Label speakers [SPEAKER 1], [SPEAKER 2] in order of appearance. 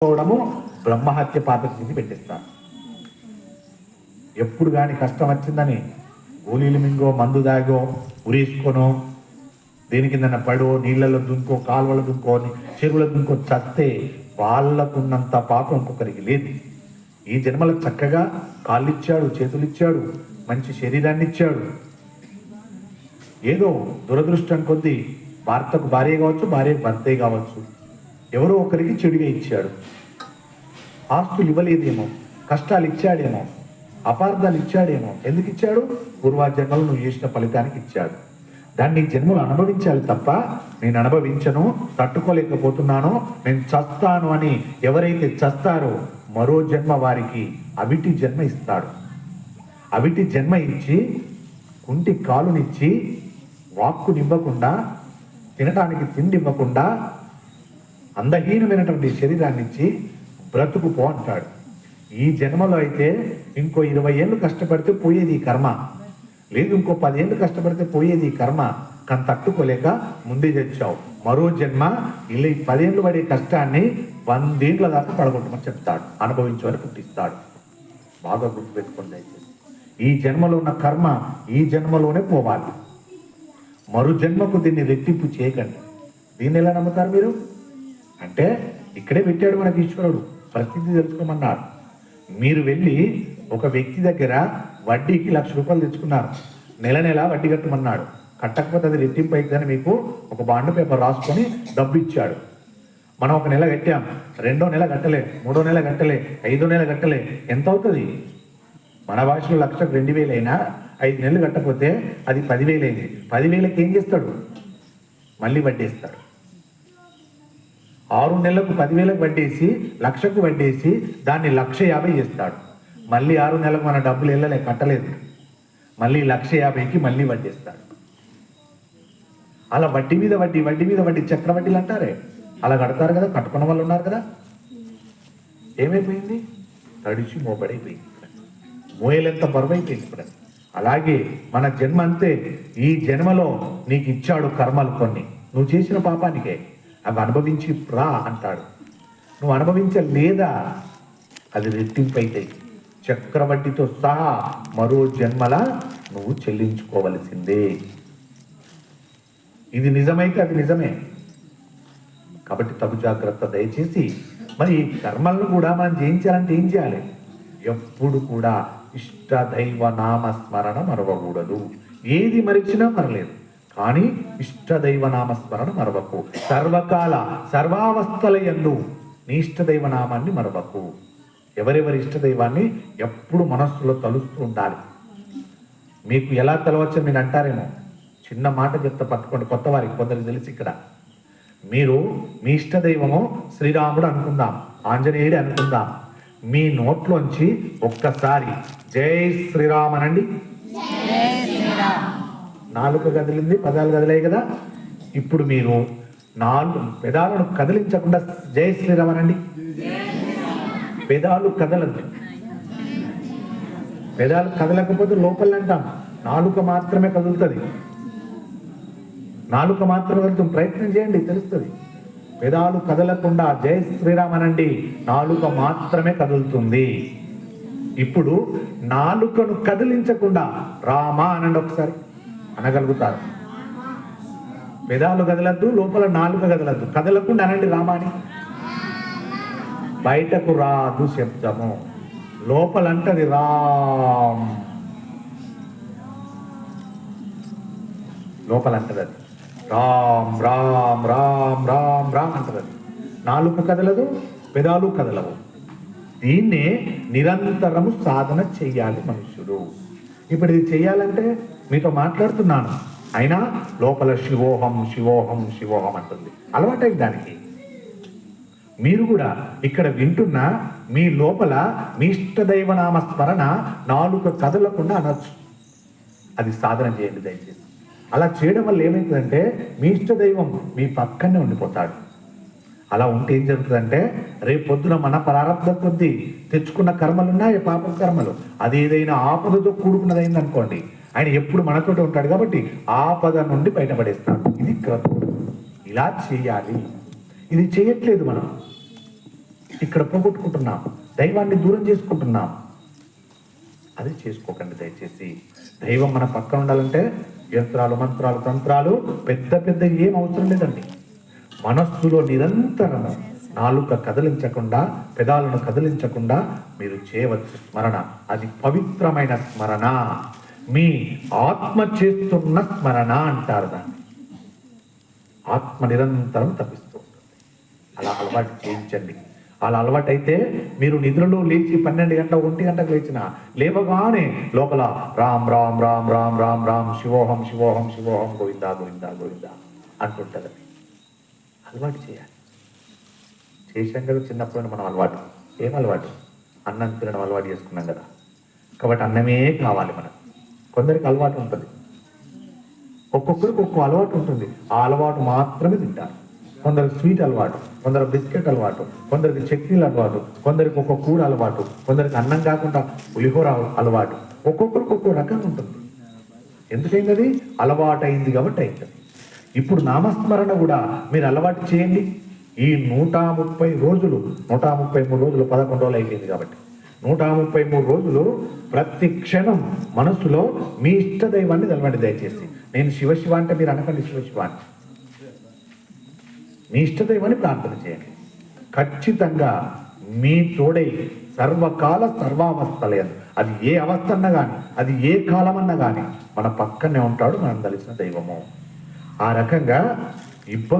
[SPEAKER 1] పోవడము బ్రహ్మహత్య పాపకి కింద పెట్టిస్తారు. ఎప్పుడు కానీ కష్టం వచ్చిందని గోళీలు మింగో, మందు దాగో, ఉరేసుకోనో, దేని కింద పడో, నీళ్ళలో దుంకో, కాలువలో దుంకో, చెరువులో దుంకో చస్తే వాళ్ళకున్నంత పాపం ఇంకొకరికి లేదు. ఈ జన్మలో చక్కగా కాళ్ళు ఇచ్చాడు, చేతులు ఇచ్చాడు, మంచి శరీరాన్ని ఇచ్చాడు. ఏదో దురదృష్టం కొద్దీ భర్తకు భార్య కావచ్చు, భార్యకు భర్తే కావచ్చు, ఎవరో ఒకరికి చెడుగా ఇచ్చాడు. ఆస్తులు ఇవ్వలేదేమో, కష్టాలు ఇచ్చాడేమో, అపార్థాలు ఇచ్చాడేమో. ఎందుకు ఇచ్చాడు? పూర్వజన్మలు నువ్వు చేసిన ఫలితానికి ఇచ్చాడు. దాన్ని జన్మలు అనుభవించాలి తప్ప నేను అనుభవించను, తట్టుకోలేకపోతున్నాను, నేను చస్తాను అని ఎవరైతే చస్తారో మరో జన్మ వారికి అవిటి జన్మ ఇస్తాడు. అవిటి జన్మ ఇచ్చి కుంటి కాలునిచ్చి వాక్కునివ్వకుండా, తినటానికి తిండి ఇవ్వకుండా, అందహీనమైనటువంటి శరీరాన్ని ఇచ్చి బ్రతుకుపో అంటాడు. ఈ జన్మలో అయితే ఇంకో 20 ఏళ్ళు కష్టపడితే పోయేది ఈ కర్మ, లేదు ఇంకో 10 ఏళ్ళు కష్టపడితే పోయేది ఈ కర్మ. కానీ తట్టుకోలేక ముందే తెచ్చావు. మరో జన్మ ఇలా 10 ఏళ్ళు పడే కష్టాన్ని 100 ఏళ్ళ దాకా పడగొట్టమని చెప్తాడు, అనుభవించమని పుట్టిస్తాడు. బాగా గుర్తుపెట్టుకోండి దయచేసి. ఈ జన్మలో ఉన్న కర్మ ఈ జన్మలోనే పోవాలి. మరో జన్మకు దీన్ని రెట్టింపు చేయకండి. దీన్ని ఎలా నమ్ముతారు మీరు? అంటే ఇక్కడే పెట్టాడు మనకి ఈశ్వరుడు, పరిస్థితి తెలుసుకోమన్నాడు. మీరు వెళ్ళి ఒక వ్యక్తి దగ్గర వడ్డీకి 1,00,000 రూపాయలు తెచ్చుకున్నారు, నెల నెల వడ్డీ కట్టమన్నాడు. కట్టకపోతే అది రెట్టింపు అవుతుందని మీకు ఒక బాండ్ పేపర్ రాసుకొని డబ్బు ఇచ్చాడు. మనం ఒక నెల కట్టాం, 2వ నెల కట్టలే, 3వ నెల కట్టలే, 5వ నెల కట్టలే, ఎంత అవుతుంది? మన భాషలో 1,00,000కు 2,000 అయినా 5 నెలలు కట్టకపోతే అది 10,000 అయింది. 10,000కి ఏం చేస్తాడు? మళ్ళీ వడ్డేస్తాడు. 6 నెలలకు 10,000కు వడ్డేసి 1,00,000కు వడ్డేసి దాన్ని 1,50,000 చేస్తాడు. మళ్ళీ 6 నెలలకు మన డబ్బులు వెళ్ళలే, కట్టలేదు, మళ్ళీ 1,50,000కి మళ్ళీ వడ్డేస్తాడు. అలా వడ్డీ మీద వడ్డీ, వడ్డీ మీద వడ్డీ, చక్రవడ్డీలు అంటారే, అలా కడతారు కదా, కట్టుకున్న వాళ్ళు ఉన్నారు కదా. ఏమైపోయింది? తడిచి మోపడైపోయింది, మోయలెంత బరువైపోయింది ఇప్పుడు. అలాగే మన జన్మ అంతే. ఈ జన్మలో నీకు ఇచ్చాడు కర్మలు కొన్ని, నువ్వు చేసిన పాపానికే. అవి అనుభవించి రా అంటాడు. నువ్వు అనుభవించలేదా అది రెట్టింపు అవుతాయి. చక్రవడ్డీతో సహా మరో జన్మల నువ్వు చెల్లించుకోవలసిందే. ఇది నిజమైతే అది నిజమే. కాబట్టి తగు జాగ్రత్త దయచేసి. మరి ఈ కర్మలను కూడా మనం జయించాలంటే ఏం చేయాలి? ఎప్పుడు కూడా ఇష్టదైవ నామస్మరణ మరవకూడదు. ఏది మరిచినా మరలేదు, కానీ ఇష్టదైవ నామస్మరణ మరవకు. సర్వకాల సర్వావస్థల యందు నీ ఇష్టదైవ నామాన్ని మరవకు. ఎవరెవరి ఇష్టదైవాన్ని ఎప్పుడు మనస్సులో తలుస్తూ ఉండాలి. మీకు ఎలా తెలవచ్చని మీరు అంటారేమో, చిన్న మాట చెప్తా పట్టుకోండి. కొత్త వారికి కొందరికి తెలిసి ఇక్కడ మీరు మీ ఇష్టదైవము శ్రీరాముడు అనుకుందాం, ఆంజనేయుడు అనుకుందాం. మీ నోట్లోంచి ఒక్కసారి జై శ్రీరామ్ అనండి. నాలుక కదిలింది, పదాలు కదిలాయి కదా. ఇప్పుడు మీరు 4 పెదాలను కదిలించకుండా జై శ్రీరామ్ అనండి. పెదాలు కదలద్దు. పెదాలు కదలకపోతే లోపల అంటాం, నాలుక మాత్రమే కదులుతుంది. నాలుక మాత్రమే కదులుతుంది. ప్రయత్నం చేయండి, తెలుస్తుంది. పెదాలు కదలకుండా జై శ్రీరామ్ అనండి, నాలుక మాత్రమే కదులుతుంది. ఇప్పుడు నాలుకను కదిలించకుండా రామా అనండి ఒకసారి, అనగలుగుతారు. పెదాలు కదలద్దు, లోపల నాలుక కదలద్దు, కదలకుండా అనండి రామా అని. బయటకు రాదు శబ్దము, లోపలంటది రామ్, లోపలంటది అది రామ్ రామ్ రామ్ రామ్ రామ్ అంటది. నాలుక కదలదు, పెదాలు కదలవు. దీన్నే నిరంతరము సాధన చెయ్యాలి మనుష్యుడు. ఇప్పుడు ఇది చెయ్యాలంటే మీతో మాట్లాడుతున్నాను, అయినా లోపల శివోహం శివోహం శివోహం అంటుంది. అలవాటై దానికి. మీరు కూడా ఇక్కడ వింటున్నా మీ లోపల మీ ఇష్టదైవనామ స్మరణ నాలుక కదలకుండా అనొచ్చు. అది సాధన చేయండి దయచేసి. అలా చేయడం వల్ల ఏమవుతుందంటే మీ ఇష్టదైవం మీ పక్కనే ఉండిపోతాడు. అలా ఉంటే ఏం జరుగుతుందంటే రేపు పొద్దున మన ప్రారంభ కొద్దీ తెచ్చుకున్న కర్మలున్నాయి, పాప కర్మలు, అది ఏదైనా ఆపదతో కూడుకున్నదైంది అనుకోండి, ఆయన ఎప్పుడు మనతోటి ఉంటాడు కాబట్టి ఆపద నుండి బయటపడేస్తాడు. ఇది ఇలా చేయాలి. ఇది చేయట్లేదు మనం. ఇక్కడ పోగొట్టుకుంటున్నాం, దైవాన్ని దూరం చేసుకుంటున్నాం. అది చేసుకోకండి దయచేసి. దైవం మన పక్కన ఉండాలంటే యంత్రాలు, మంత్రాలు, తంత్రాలు పెద్ద పెద్ద ఏం అవసరం లేదండి. మనస్సులో నిరంతరము నాలుక కదిలించకుండా, పెదాలను కదిలించకుండా మీరు చేయవచ్చు స్మరణ. అది పవిత్రమైన స్మరణ, మీ ఆత్మ చేస్తున్న స్మరణ అంటారు దాన్ని. ఆత్మ నిరంతరం తప్పిస్తూ ఉంటుంది. అలా అలవాటు చేయించండి. అలా అలవాటు అయితే మీరు నిద్రలో లేచి 12 గంటల 1 గంటకు లేచిన లేవగానే లోపల రామ్ రామ్ రామ్ రామ్ రామ్ రామ్ శివోహం శివోహం శివోహం గోవిందా గోవిందా గోవిందా అంటుంటుంది. అలవాటు చేయాలి. చేసాం కదా చిన్నప్పుడు మనం అలవాటు. ఏం అలవాటు? అన్నం తినడం అలవాటు చేసుకున్నాం కదా, కాబట్టి అన్నమే కావాలి మనకు. కొందరికి అలవాటు ఉంటుంది, ఒక్కొక్కరికి ఒక్కొక్క అలవాటు ఉంటుంది. ఆ అలవాటు మాత్రమే తింటారు. కొందరికి స్వీట్ అలవాటు, కొందరు బిస్కెట్ అలవాటు, కొందరికి చట్నీలు అలవాటు, కొందరికి ఒక్కొక్క కూర అలవాటు, కొందరికి అన్నం కాకుండా పులిహోర అలవాటు. ఒక్కొక్కరికి ఒక్కొక్క రకంగా ఉంటుంది. ఎందుకైంది? అది అలవాటు అయింది కాబట్టి అవుతుంది. ఇప్పుడు నామస్మరణ కూడా మీరు అలవాటు చేయండి. ఈ 130 రోజులు, 133 రోజులు, 11 రోజులు అయిపోయింది కాబట్టి 133 రోజులు ప్రతి క్షణం మనసులో మీ ఇష్ట దైవాన్ని తెలవండి దయచేసి. నేను శివశివ అంటే మీరు అనకండి శివశివ అని. మీ ఇష్ట దైవాన్ని ప్రార్థన చేయండి. ఖచ్చితంగా మీ తోడై సర్వకాల సర్వావస్థలేదు. అది ఏ అవస్థ అన్నా కానీ, అది ఏ కాలం అన్నా కానీ మన పక్కనే ఉంటాడు మనం తెలిసిన దైవము. ఆ రకంగా ఇబ్బంది